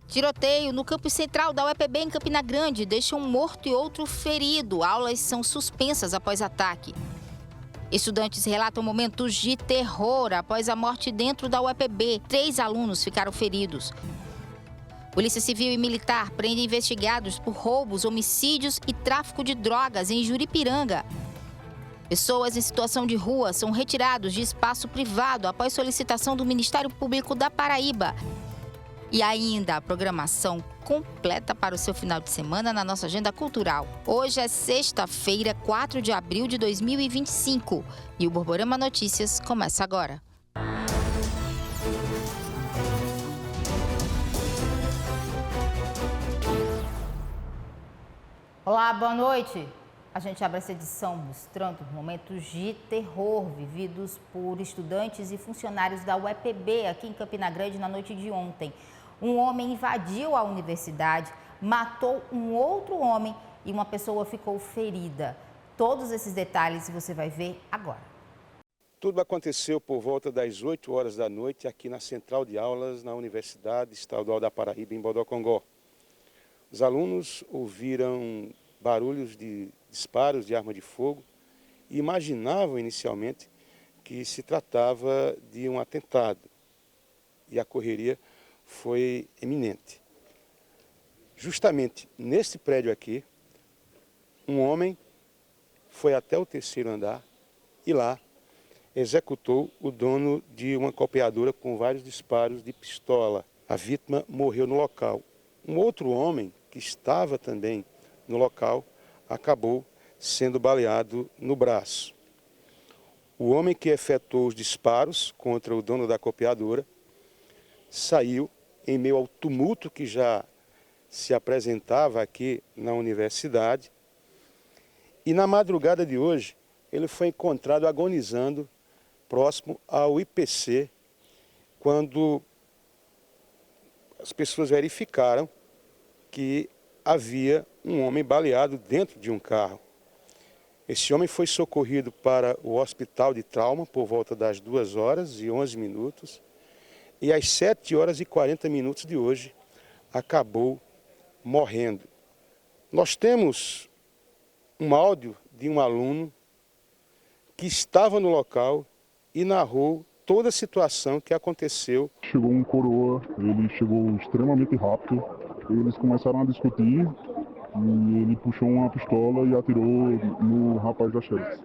Tiroteio no campus central da UEPB em Campina Grande deixa um morto e outro ferido. Aulas são suspensas após ataque. Estudantes relatam momentos de terror após a morte dentro da UEPB. 3 alunos ficaram feridos. Polícia Civil e Militar prendem investigados por roubos, homicídios e tráfico de drogas em Juripiranga. Pessoas em situação de rua são retirados de espaço privado após solicitação do Ministério Público da Paraíba. E ainda a programação completa para o seu final de semana na nossa agenda cultural. Hoje é sexta-feira, 4 de abril de 2025 e o Borborema Notícias começa agora. Olá, boa noite. A gente abre essa edição mostrando momentos de terror vividos por estudantes e funcionários da UEPB aqui em Campina Grande na noite de ontem. Um homem invadiu a universidade, matou um outro homem e uma pessoa ficou ferida. Todos esses detalhes você vai ver agora. Tudo aconteceu por volta das 8 horas da noite aqui na central de aulas na Universidade Estadual da Paraíba, em Bodocongó. Os alunos ouviram barulhos de disparos de arma de fogo e imaginavam inicialmente que se tratava de um atentado. E a correria foi eminente. Justamente nesse prédio aqui, um homem foi até o 3º andar e lá executou o dono de uma copiadora com vários disparos de pistola. A vítima morreu no local. Um outro homem que estava também no local acabou sendo baleado no braço. O homem que efetuou os disparos contra o dono da copiadora saiu em meio ao tumulto que já se apresentava aqui na universidade. E na madrugada de hoje, ele foi encontrado agonizando próximo ao IPC, quando as pessoas verificaram que havia um homem baleado dentro de um carro. Esse homem foi socorrido para o hospital de trauma por volta das 2h11 e às 7h40 de hoje acabou morrendo. Nós temos um áudio de um aluno que estava no local e narrou toda a situação que aconteceu. Chegou um coroa, ele chegou extremamente rápido, eles começaram a discutir e ele puxou uma pistola e atirou no rapaz da Xerox,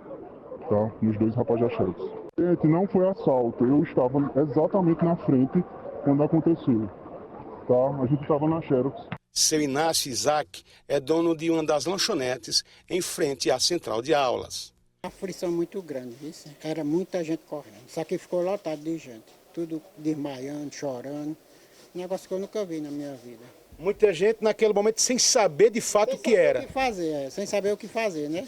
tá? Nos 2 rapazes da Xerox. Gente, não foi assalto, eu estava exatamente na frente quando aconteceu, tá? A gente estava na Xerox. Seu Inácio Isaac é dono de uma das lanchonetes em frente à central de aulas. A aflição muito grande, isso. Era muita gente correndo. Isso aqui ficou lotado de gente. Tudo desmaiando, chorando. Um negócio que eu nunca vi na minha vida. Muita gente naquele momento sem saber de fato o que era. Sem saber o que fazer, né?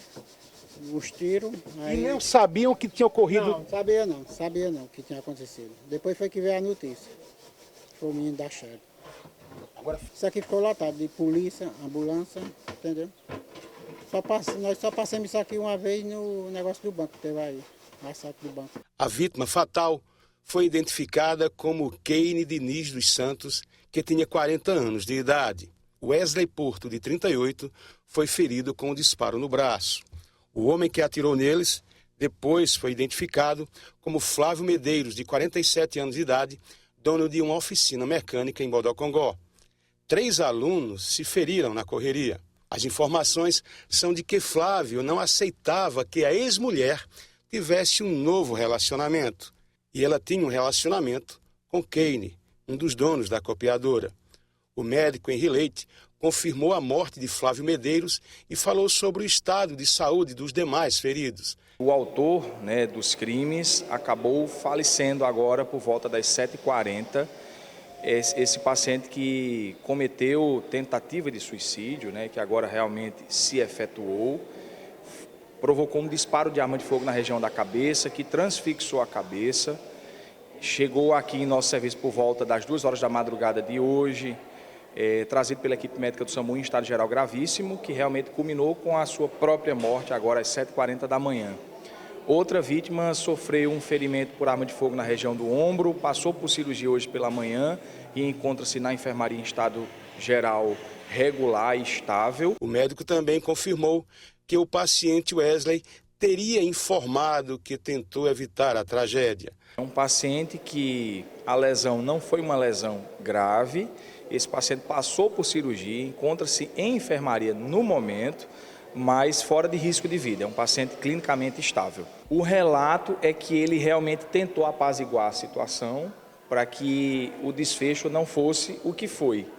Os tiros. Aí... E não sabiam o que tinha ocorrido? Não, sabia não o que tinha acontecido. Depois foi que veio a notícia. Foi o menino da Xerox. Agora... Isso aqui ficou lotado de polícia, ambulância, entendeu? Nós só passamos isso aqui uma vez no negócio do banco que teve aí, no assalto do banco. A vítima fatal foi identificada como Keine Diniz dos Santos, que tinha 40 anos de idade. Wesley Porto, de 38, foi ferido com um disparo no braço. O homem que atirou neles depois foi identificado como Flávio Medeiros, de 47 anos de idade, dono de uma oficina mecânica em Bodocongó. 3 alunos se feriram na correria. As informações são de que Flávio não aceitava que a ex-mulher tivesse um novo relacionamento. E ela tinha um relacionamento com Keine, um dos donos da copiadora. O médico Henri Leite confirmou a morte de Flávio Medeiros e falou sobre o estado de saúde dos demais feridos. O autor, dos crimes acabou falecendo agora por volta das 7h40. Esse paciente que cometeu tentativa de suicídio, que agora realmente se efetuou, provocou um disparo de arma de fogo na região da cabeça, que transfixou a cabeça. Chegou aqui em nosso serviço por volta das 2h da madrugada de hoje, trazido pela equipe médica do SAMU em estado geral gravíssimo, que realmente culminou com a sua própria morte agora às 7h40 da manhã. Outra vítima sofreu um ferimento por arma de fogo na região do ombro, passou por cirurgia hoje pela manhã e encontra-se na enfermaria em estado geral regular e estável. O médico também confirmou que o paciente Wesley teria informado que tentou evitar a tragédia. É um paciente que a lesão não foi uma lesão grave, esse paciente passou por cirurgia, encontra-se em enfermaria no momento, mas fora de risco de vida, é um paciente clinicamente estável. O relato é que ele realmente tentou apaziguar a situação para que o desfecho não fosse o que foi.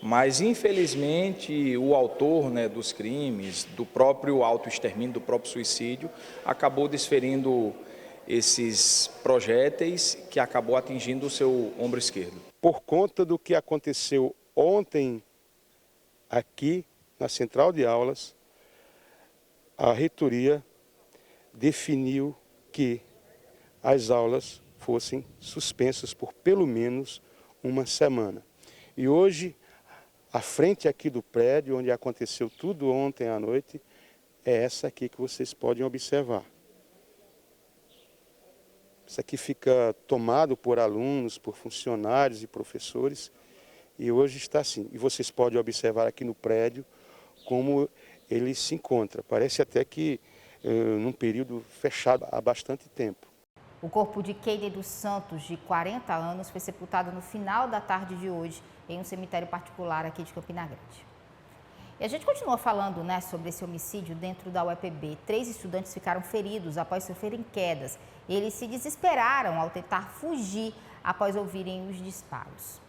Mas, infelizmente, o autor, dos crimes, do próprio autoextermínio, do próprio suicídio, acabou desferindo esses projéteis que acabou atingindo o seu ombro esquerdo. Por conta do que aconteceu ontem aqui na central de aulas, a reitoria definiu que as aulas fossem suspensas por pelo menos uma semana. E hoje, a frente aqui do prédio, onde aconteceu tudo ontem à noite, é essa aqui que vocês podem observar. Isso aqui fica tomado por alunos, por funcionários e professores, e hoje está assim. E vocês podem observar aqui no prédio como ele se encontra. Parece até que num período fechado há bastante tempo. O corpo de Keide dos Santos, de 40 anos, foi sepultado no final da tarde de hoje em um cemitério particular aqui de Campina Grande. E a gente continua falando, sobre esse homicídio dentro da UEPB. 3 estudantes ficaram feridos após sofrerem quedas. Eles se desesperaram ao tentar fugir após ouvirem os disparos.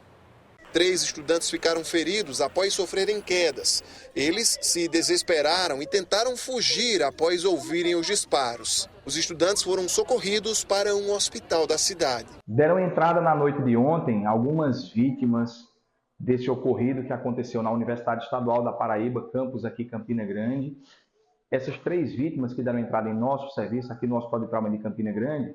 3 estudantes ficaram feridos após sofrerem quedas. Eles se desesperaram e tentaram fugir após ouvirem os disparos. Os estudantes foram socorridos para um hospital da cidade. Deram entrada na noite de ontem algumas vítimas desse ocorrido que aconteceu na Universidade Estadual da Paraíba, campus aqui Campina Grande. Essas 3 vítimas que deram entrada em nosso serviço aqui no Hospital de Trauma de Campina Grande,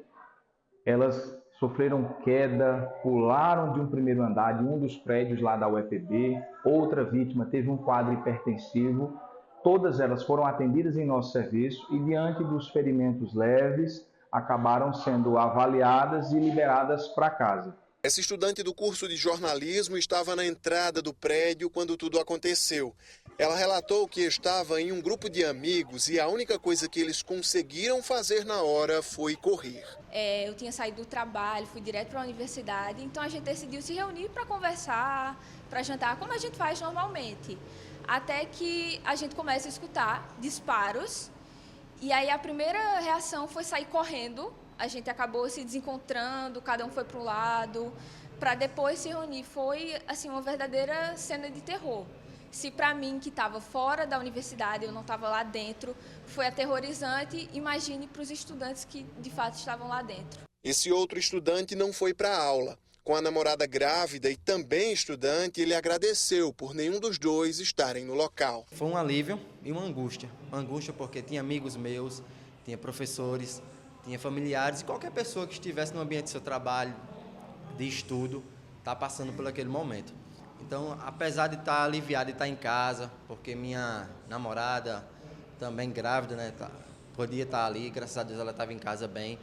elas sofreram queda, pularam de um primeiro andar de um dos prédios lá da UEPB. Outra vítima teve um quadro hipertensivo. Todas elas foram atendidas em nosso serviço e, diante dos ferimentos leves, acabaram sendo avaliadas e liberadas para casa. Essa estudante do curso de jornalismo estava na entrada do prédio quando tudo aconteceu. Ela relatou que estava em um grupo de amigos e a única coisa que eles conseguiram fazer na hora foi correr. Eu tinha saído do trabalho, fui direto para a universidade, então a gente decidiu se reunir para conversar, para jantar, como a gente faz normalmente. Até que a gente começa a escutar disparos e aí a primeira reação foi sair correndo. A gente acabou se desencontrando, cada um foi para um lado, para depois se reunir. Foi assim, uma verdadeira cena de terror. Se para mim, que estava fora da universidade, eu não estava lá dentro, foi aterrorizante, imagine para os estudantes que de fato estavam lá dentro. Esse outro estudante não foi para a aula. Com a namorada grávida e também estudante, ele agradeceu por nenhum dos dois estarem no local. Foi um alívio e uma angústia. Uma angústia porque tinha amigos meus, tinha professores, tinha familiares e qualquer pessoa que estivesse no ambiente do seu trabalho, de estudo, está passando por aquele momento. Então, apesar de estar aliviado de estar em casa, porque minha namorada, também grávida, podia estar ali, graças a Deus ela estava em casa bem.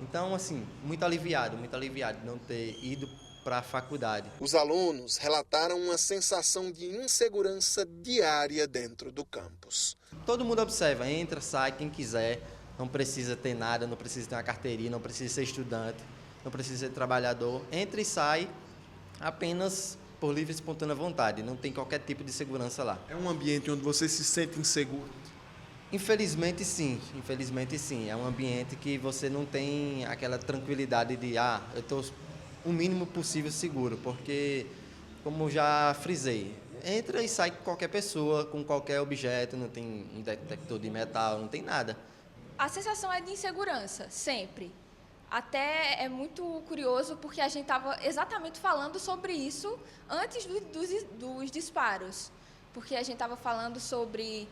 Então, assim, muito aliviado de não ter ido para a faculdade. Os alunos relataram uma sensação de insegurança diária dentro do campus. Todo mundo observa, entra, sai, quem quiser, não precisa ter nada, não precisa ter uma carteirinha, não precisa ser estudante, não precisa ser trabalhador, entra e sai apenas por livre e espontânea vontade, não tem qualquer tipo de segurança lá. É um ambiente onde você se sente inseguro? Infelizmente sim, é um ambiente que você não tem aquela tranquilidade de, eu estou o mínimo possível seguro, porque, como já frisei, entra e sai qualquer pessoa, com qualquer objeto, não tem um detector de metal, não tem nada. A sensação é de insegurança, sempre. Até é muito curioso porque a gente estava exatamente falando sobre isso antes dos disparos. Porque a gente estava falando sobre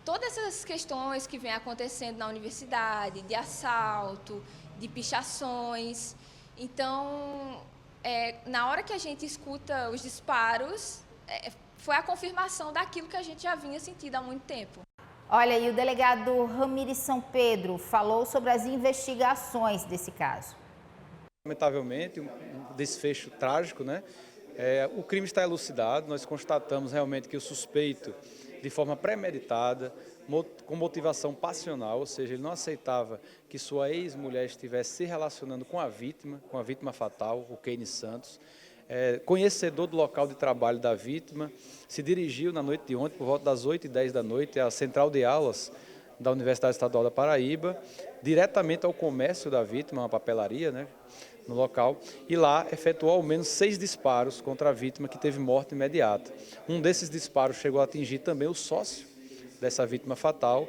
todas essas questões que vêm acontecendo na universidade, de assalto, de pichações. Então, na hora que a gente escuta os disparos, foi a confirmação daquilo que a gente já vinha sentindo há muito tempo. Olha, e o delegado Ramires São Pedro falou sobre as investigações desse caso. Lamentavelmente, um desfecho trágico, O crime está elucidado, nós constatamos realmente que o suspeito, de forma premeditada, com motivação passional, ou seja, ele não aceitava que sua ex-mulher estivesse se relacionando com a vítima fatal, o Keine Santos. Conhecedor do local de trabalho da vítima, se dirigiu na noite de ontem, por volta das 8h10 da noite, à central de aulas da Universidade Estadual da Paraíba, diretamente ao comércio da vítima, uma papelaria, né, no local, e lá efetuou ao menos 6 disparos contra a vítima, que teve morte imediata. Um desses disparos chegou a atingir também o sócio dessa vítima fatal,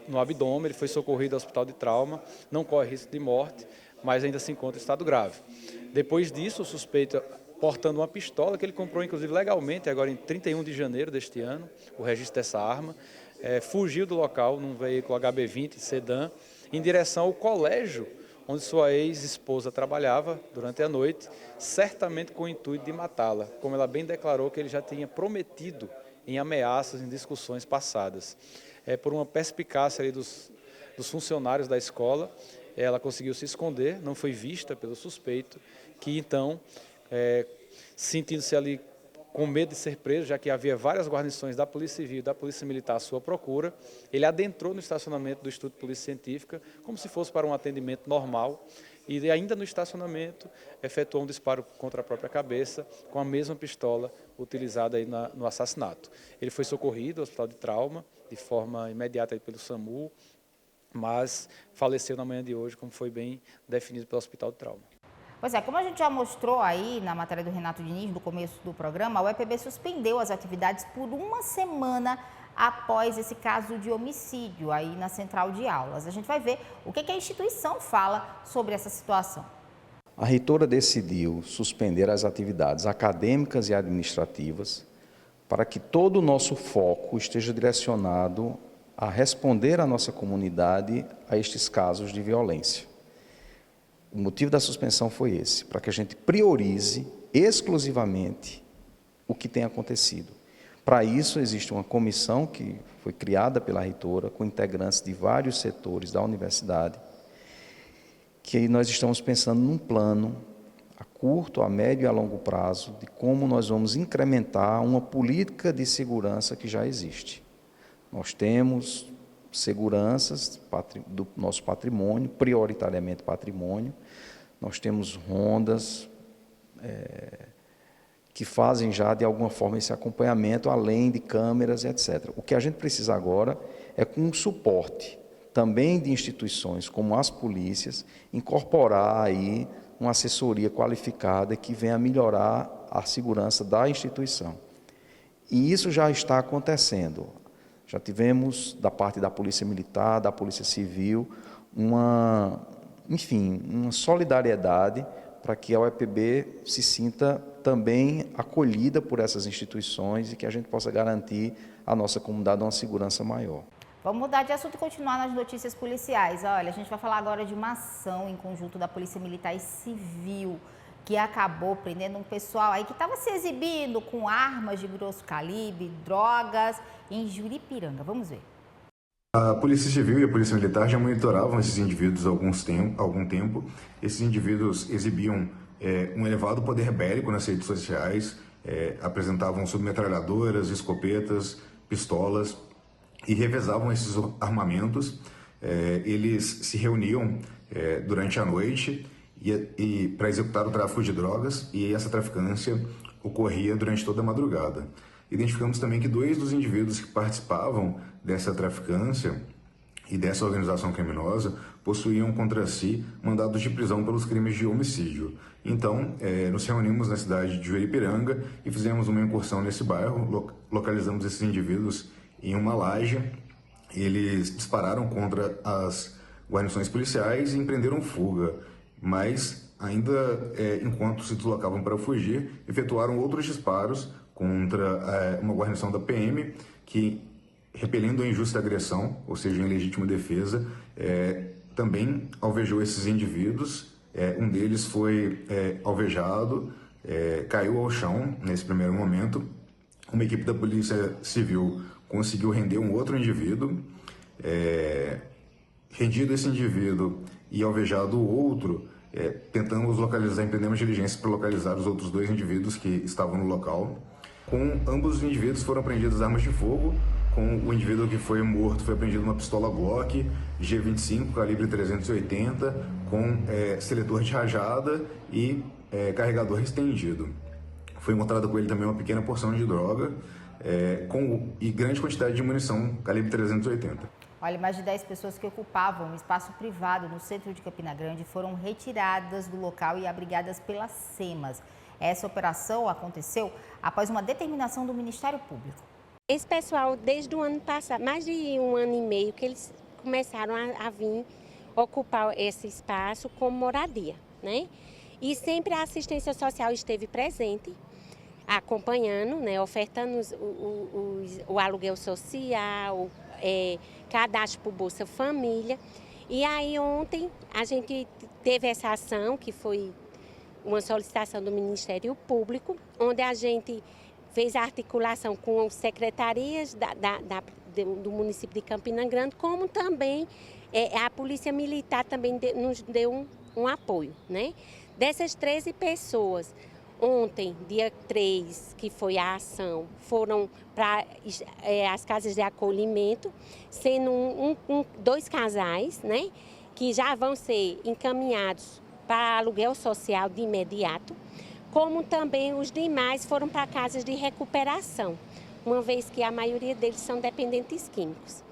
no abdômen. Ele foi socorrido ao hospital de trauma, não corre risco de morte, mas ainda se encontra em estado grave. Depois disso, o suspeito, portando uma pistola, que ele comprou inclusive legalmente, agora em 31 de janeiro deste ano, o registro dessa arma, fugiu do local num veículo HB20 sedã, em direção ao colégio onde sua ex-esposa trabalhava durante a noite, certamente com o intuito de matá-la, como ela bem declarou que ele já tinha prometido em ameaças, em discussões passadas. Por uma perspicácia ali dos funcionários da escola, ela conseguiu se esconder, não foi vista pelo suspeito, que então, sentindo-se ali com medo de ser preso, já que havia várias guarnições da Polícia Civil e da Polícia Militar à sua procura, ele adentrou no estacionamento do Instituto de Polícia Científica, como se fosse para um atendimento normal, e ainda no estacionamento efetuou um disparo contra a própria cabeça, com a mesma pistola utilizada aí no assassinato. Ele foi socorrido ao hospital de trauma, de forma imediata aí pelo SAMU, mas faleceu na manhã de hoje, como foi bem definido pelo hospital de trauma. Pois é, como a gente já mostrou aí na matéria do Renato Diniz, no começo do programa, a UEPB suspendeu as atividades por uma semana após esse caso de homicídio aí na central de aulas. A gente vai ver o que a instituição fala sobre essa situação. A reitora decidiu suspender as atividades acadêmicas e administrativas para que todo o nosso foco esteja direcionado a responder à nossa comunidade a estes casos de violência. O motivo da suspensão foi esse, para que a gente priorize exclusivamente o que tem acontecido. Para isso, existe uma comissão que foi criada pela reitora, com integrantes de vários setores da universidade, que nós estamos pensando num plano a curto, a médio e a longo prazo de como nós vamos incrementar uma política de segurança que já existe. Nós temos seguranças do nosso patrimônio, prioritariamente patrimônio. Nós temos rondas que fazem já, de alguma forma, esse acompanhamento, além de câmeras, etc. O que a gente precisa agora é, com um suporte também de instituições como as polícias, incorporar aí uma assessoria qualificada que venha melhorar a segurança da instituição. E isso já está acontecendo. Já tivemos, da parte da Polícia Militar, da Polícia Civil, uma solidariedade para que a UEPB se sinta também acolhida por essas instituições e que a gente possa garantir à nossa comunidade uma segurança maior. Vamos mudar de assunto e continuar nas notícias policiais. Olha, a gente vai falar agora de uma ação em conjunto da Polícia Militar e Civil, que acabou prendendo um pessoal aí que estava se exibindo com armas de grosso calibre, drogas, em Juripiranga. Vamos ver. A Polícia Civil e a Polícia Militar já monitoravam esses indivíduos há algum tempo. Esses indivíduos exibiam um elevado poder bélico nas redes sociais, apresentavam submetralhadoras, escopetas, pistolas e revezavam esses armamentos. Eles se reuniam durante a noite e para executar o tráfico de drogas, e essa traficância ocorria durante toda a madrugada. Identificamos também que 2 dos indivíduos que participavam dessa traficância e dessa organização criminosa possuíam contra si mandados de prisão pelos crimes de homicídio. Então, nos reunimos na cidade de Juripiranga e fizemos uma incursão nesse bairro, localizamos esses indivíduos em uma laje. Eles dispararam contra as guarnições policiais e empreenderam fuga, mas ainda enquanto se deslocavam para fugir, efetuaram outros disparos contra uma guarnição da PM, que, repelindo a injusta agressão, ou seja, em legítima defesa, também alvejou esses indivíduos. Um deles foi alvejado, caiu ao chão nesse primeiro momento. Uma equipe da Polícia Civil conseguiu render um outro indivíduo. Rendido esse indivíduo e alvejado o outro, tentamos localizar, empreendemos diligências para localizar os outros 2 indivíduos que estavam no local. Com ambos os indivíduos foram apreendidas armas de fogo. Com o indivíduo que foi morto foi apreendida uma pistola Glock G25, calibre 380, com seletor de rajada e carregador estendido. Foi encontrada com ele também uma pequena porção de droga e grande quantidade de munição calibre 380. Olha, mais de 10 pessoas que ocupavam um espaço privado no centro de Campina Grande foram retiradas do local e abrigadas pelas SEMAS. Essa operação aconteceu após uma determinação do Ministério Público. Esse pessoal, desde o ano passado, mais de 1 ano e meio, que eles começaram a vir ocupar esse espaço como moradia, né? E sempre a assistência social esteve presente, acompanhando, né? Ofertando o aluguel social, cadastro por Bolsa Família. E aí ontem a gente teve essa ação, que foi uma solicitação do Ministério Público, onde a gente fez a articulação com secretarias do município de Campina Grande, como também a Polícia Militar também nos deu um apoio, né? Dessas 13 pessoas, ontem, dia 3, que foi a ação, foram para as casas de acolhimento, sendo 2 casais, né? Que já vão ser encaminhados para aluguel social de imediato, como também os demais foram para casas de recuperação, uma vez que a maioria deles são dependentes químicos,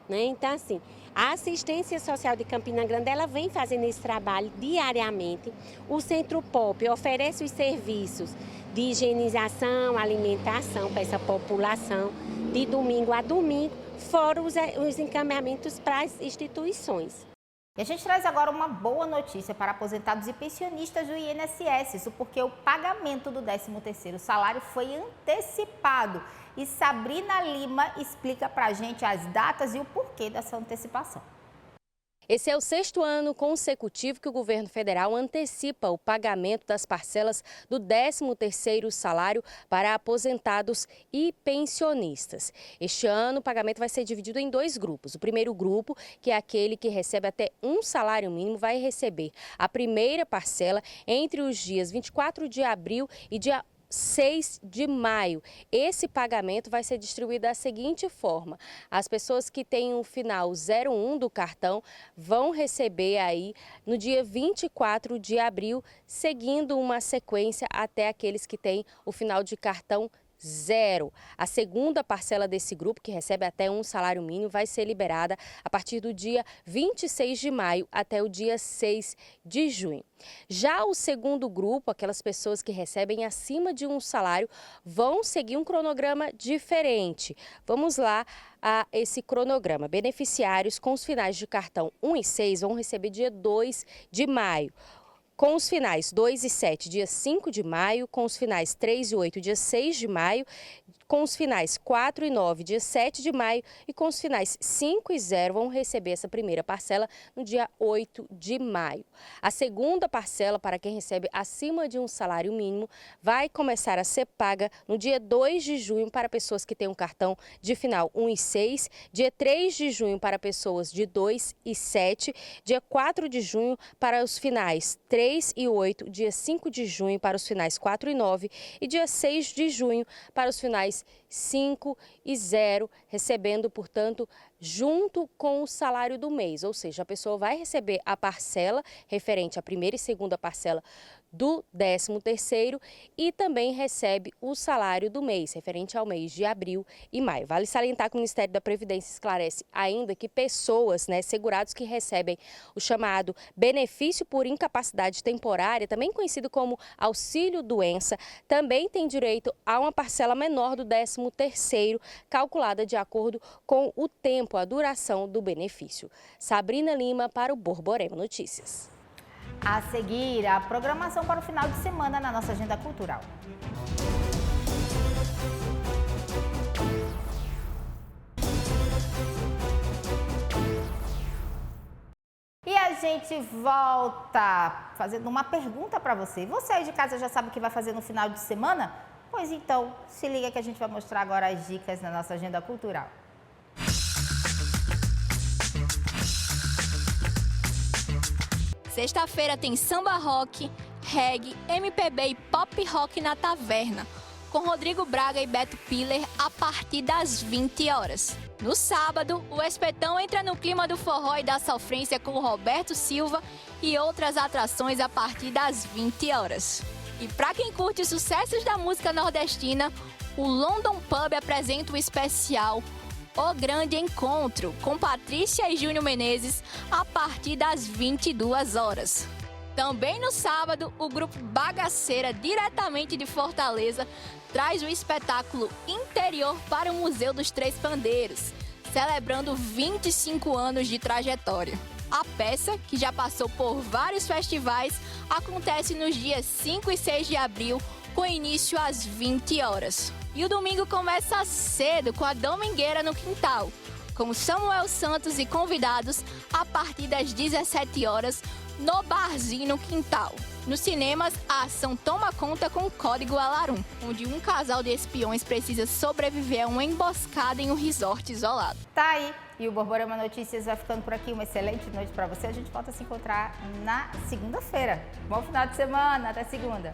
né? Então, assim, a assistência social de Campina Grande, ela vem fazendo esse trabalho diariamente. O Centro Pop oferece os serviços de higienização, alimentação para essa população, de domingo a domingo, fora os encaminhamentos para as instituições. E a gente traz agora uma boa notícia para aposentados e pensionistas do INSS, isso porque o pagamento do 13º salário foi antecipado. E Sabrina Lima explica para a gente as datas e o porquê dessa antecipação. Esse é o 6º ano consecutivo que o governo federal antecipa o pagamento das parcelas do 13º salário para aposentados e pensionistas. Este ano o pagamento vai ser dividido em 2 grupos. O primeiro grupo, que é aquele que recebe até um salário mínimo, vai receber a primeira parcela entre os dias 24 de abril e dia 6 de maio. Esse pagamento vai ser distribuído da seguinte forma: as pessoas que têm o final 01 do cartão vão receber aí no dia 24 de abril, seguindo uma sequência até aqueles que têm o final de cartão 0. A segunda parcela desse grupo, que recebe até um salário mínimo, vai ser liberada a partir do dia 26 de maio até o dia 6 de junho. Já o segundo grupo, aquelas pessoas que recebem acima de um salário, vão seguir um cronograma diferente. Vamos lá a esse cronograma. Beneficiários com os finais de cartão 1 e 6 vão receber dia 2 de maio. Com os finais 2 e 7, dia 5 de maio, com os finais 3 e 8, dia 6 de maio, com os finais 4 e 9, dia 7 de maio e com os finais 5 e 0 vão receber essa primeira parcela no dia 8 de maio. A segunda parcela, para quem recebe acima de um salário mínimo, vai começar a ser paga no dia 2 de junho para pessoas que têm um cartão de final 1 e 6, dia 3 de junho para pessoas de 2 e 7, dia 4 de junho para os finais 3 e 8, dia 5 de junho para os finais 4 e 9 e dia 6 de junho para os finais 5 e 0, recebendo, portanto, junto com o salário do mês. Ou seja, a pessoa vai receber a parcela referente à primeira e segunda parcela do 13º e também recebe o salário do mês, referente ao mês de abril e maio. Vale salientar que o Ministério da Previdência esclarece ainda que pessoas, segurados que recebem o chamado benefício por incapacidade temporária, também conhecido como auxílio-doença, também têm direito a uma parcela menor do 13º, calculada de acordo com o tempo, a duração do benefício. Sabrina Lima para o Borborema Notícias. A seguir, a programação para o final de semana na nossa agenda cultural. E a gente volta fazendo uma pergunta para você. Você aí de casa já sabe o que vai fazer no final de semana? Pois então, se liga que a gente vai mostrar agora as dicas na nossa agenda cultural. Sexta-feira tem samba rock, reggae, MPB e pop rock na taverna, com Rodrigo Braga e Beto Piller a partir das 20 horas. No sábado, o Espetão entra no clima do forró e da sofrência com Roberto Silva e outras atrações a partir das 20 horas. E para quem curte sucessos da música nordestina, o London Pub apresenta o especial O Grande Encontro, com Patrícia e Júnior Menezes, a partir das 22 horas. Também no sábado, o grupo Bagaceira, diretamente de Fortaleza, traz o espetáculo Interior para o Museu dos Três Pandeiros, celebrando 25 anos de trajetória. A peça, que já passou por vários festivais, acontece nos dias 5 e 6 de abril, com início às 20 horas. E o domingo começa cedo com a Domingueira no Quintal, com Samuel Santos e convidados a partir das 17 horas no Barzinho no Quintal. Nos cinemas, a ação toma conta com o Código Alarum, onde um casal de espiões precisa sobreviver a uma emboscada em um resort isolado. Tá aí. E o Borborema Notícias vai ficando por aqui. Uma excelente noite para você. A gente volta a se encontrar na segunda-feira. Bom final de semana. Até segunda.